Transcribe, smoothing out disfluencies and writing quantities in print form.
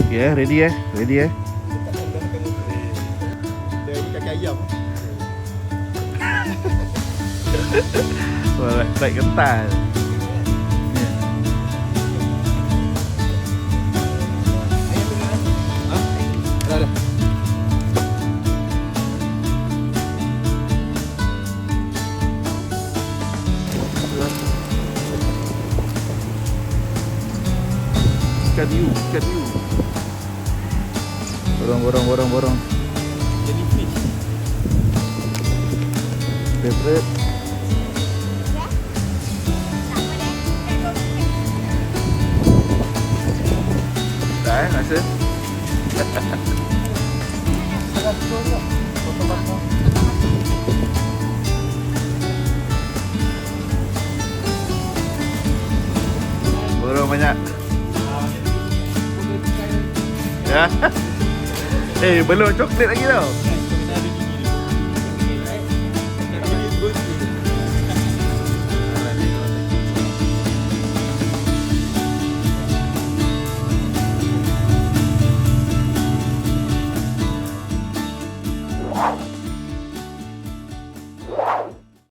Okay, ready Ready Dia kaki ayam. Wah, baik kental. Dah. Ikan hiu. Borong. Jellyfish. Favorite. Dah rasa. Borong banyak. Ya. Belum coklat lagi tau.